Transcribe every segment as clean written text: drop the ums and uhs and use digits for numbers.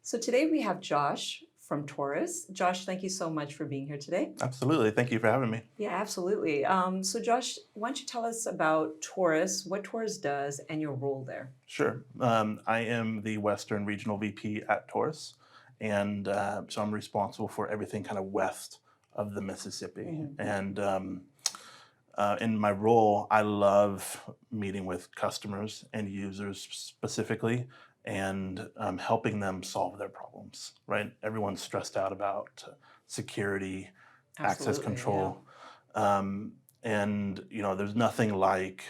So today we have Josh from Torus. Josh, thank you so much for being here today. Absolutely. Thank you for having me. Yeah, absolutely. So Josh, why don't you tell us about Torus, what Torus does, and your role there? Sure. I am the Western Regional VP at Torus, and so I'm responsible for everything kind of west of the Mississippi. Mhm. And in my role, I love meeting with customers and users specifically and helping them solve their problems, right? Everyone's stressed out about security, access Absolutely, yeah. control. Um, and there's nothing like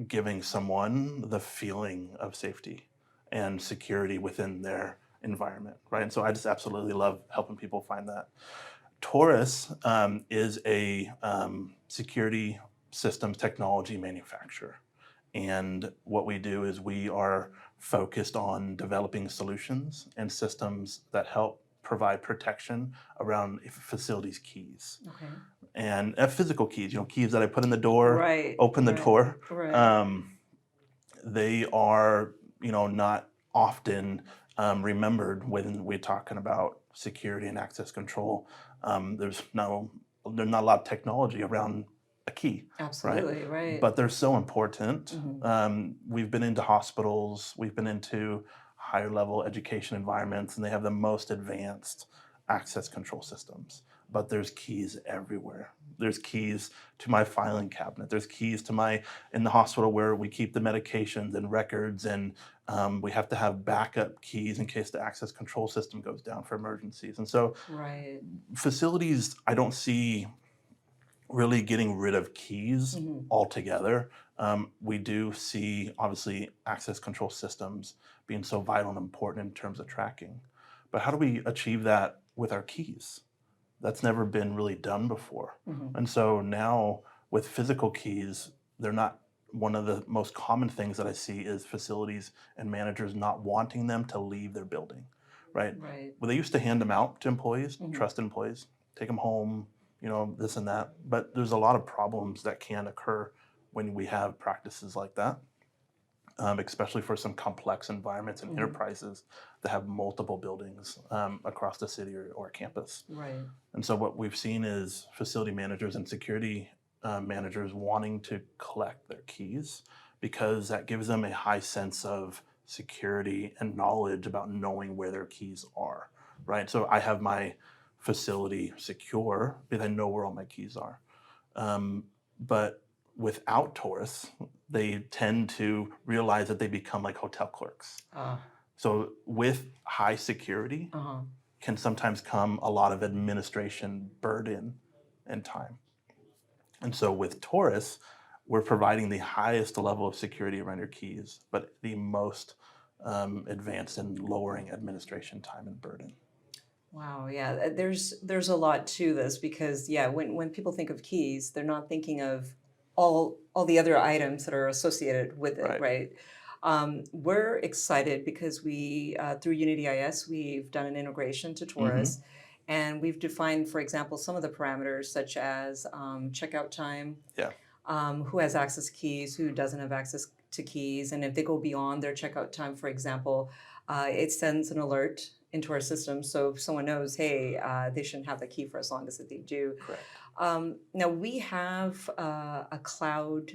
giving someone the feeling of safety and security within their environment, right? And so I just absolutely love helping people find that. Torus is a security systems technology manufacturer. And what we do is we are focused on developing solutions and systems that help provide protection around facilities keys Okay. and physical keys, keys that I put in the door, Right, open the right, door. right. Um, they are, not often remembered when we're talking about security and access control. There's not a lot of technology around a key, right? Absolutely, right. But they're so important. Hmm. We've been into hospitals, we've been into higher level education environments, and they have the most advanced access control systems. But there's keys everywhere. There's keys to my filing cabinet. There's keys to my in the hospital where we keep the medications and records, and we have to have backup keys in case the access control system goes down for emergencies. And so Right. facilities, I don't see really getting rid of keys Hmm. altogether. We do see, obviously, access control systems being so vital and important in terms of tracking. But how do we achieve that with our keys? That's never been really done before. Hmm. And so now with physical keys, they're not one of the most common things that I see is facilities and managers not wanting them to leave their building, right? Right. Well, they used to hand them out to employees, Hmm. trusted employees, take them home, this and that. But there's a lot of problems that can occur when we have practices like that, especially for some complex environments and Hmm. enterprises that have multiple buildings across the city or campus. Right. And so what we've seen is facility managers and security managers wanting to collect their keys because that gives them a high sense of security and knowledge about knowing where their keys are, right? So I have my facility secure because I know where all my keys are. But without Taurus, they tend to realize that they become like hotel clerks. Ah. So with high security, Uh-huh. can sometimes come a lot of administration burden and time. And so with Taurus, we're providing the highest level of security around your keys, but the most advanced in lowering administration time and burden. Wow, yeah, there's a lot to this because yeah, when people think of keys, they're not thinking of all the other items that are associated with it, Right. right? We're excited because we through UnityIS we've done an integration to Mm-hmm. Torus, and we've defined, for example, some of the parameters such as checkout time, Yeah. who has access keys, who doesn't have access to keys, and if they go beyond their checkout time, for example, it sends an alert into our system so someone knows, hey, they shouldn't have the key for as long as they do. Correct. Now we have a cloud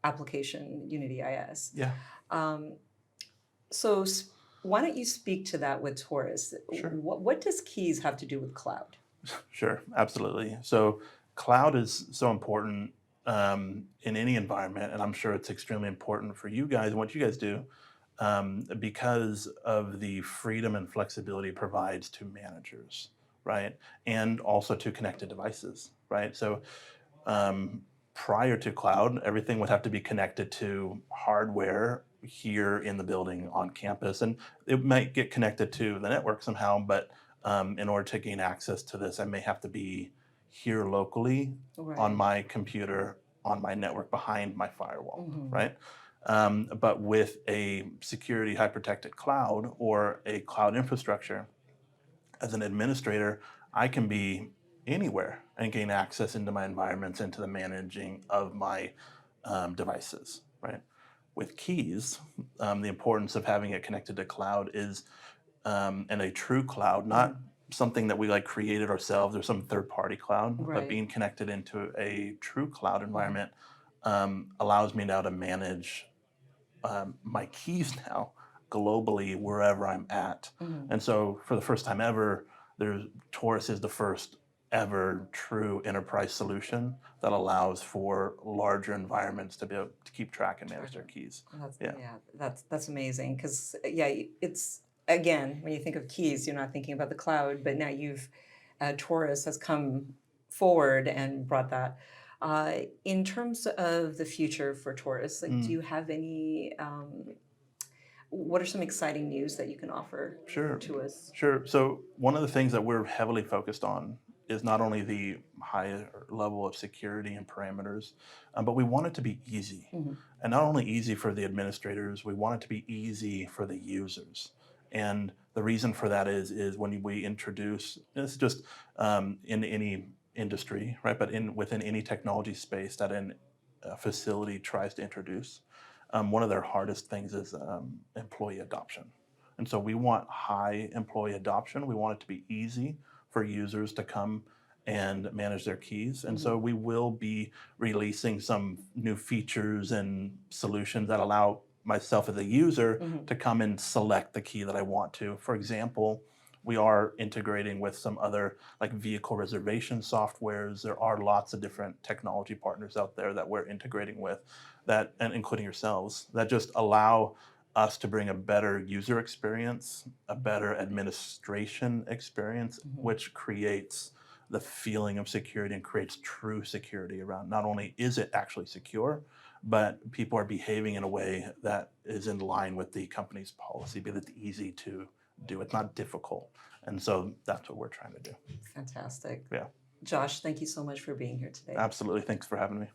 application, UnityIS. Yeah. Um, so why don't you speak to that with Taurus? Sure. What does keys have to do with cloud? Sure. Absolutely. So cloud is so important in any environment, and I'm sure it's extremely important for you guys and what you guys do because of the freedom and flexibility it provides to managers, right? And also to connected devices, right? So prior to cloud, everything would have to be connected to hardware here in the building on campus, and it might get connected to the network somehow. But in order to gain access to this, I may have to be here locally on Right. my computer on my network behind my firewall, Hmm. right? But with a security high protected cloud or a cloud infrastructure, as an administrator, I can be anywhere and gain access into my environments, into the managing of my devices, right? With keys, the importance of having it connected to cloud is and a true cloud, not something that we like created ourselves or some third-party cloud, but Right. being connected into a true cloud Mhm. environment allows me now to manage my keys now globally wherever I'm at. Mhm. And so for the first time ever, there's Taurus is the first ever true enterprise solution that allows for larger environments to be able to keep track and manage their keys. That's Yeah. yeah, that's amazing because yeah, it's again when you think of keys, you're not thinking about the cloud, but now you've Taurus has come forward and brought that. In terms of the future for Taurus, like, do Mm, you have any? What are some exciting news that you can offer sure. to us? Sure. So one of the things that we're heavily focused on is not only the higher level of security and parameters, but we want it to be easy. Mhm. And not only easy for the administrators, we want it to be easy for the users. And the reason for that is when we introduce, it's just in any industry, right? But within any technology space that a facility tries to introduce, one of their hardest things is employee adoption. And so we want high employee adoption. We want it to be easy for users to come and manage their keys. And Mhm. so we will be releasing some new features and solutions that allow myself as a user Mhm. to come and select the key that I want to. For example, we are integrating with some other like vehicle reservation softwares. There are lots of different technology partners out there that we're integrating with that, and including yourselves, that just allow us to bring a better user experience, a better administration experience, Mhm. which creates the feeling of security and creates true security around not only is it actually secure, but people are behaving in a way that is in line with the company's policy, because it's easy to do. It's not difficult. And so that's what we're trying to do. Fantastic. Yeah, Josh, thank you so much for being here today. absolutely. Thanks for having me.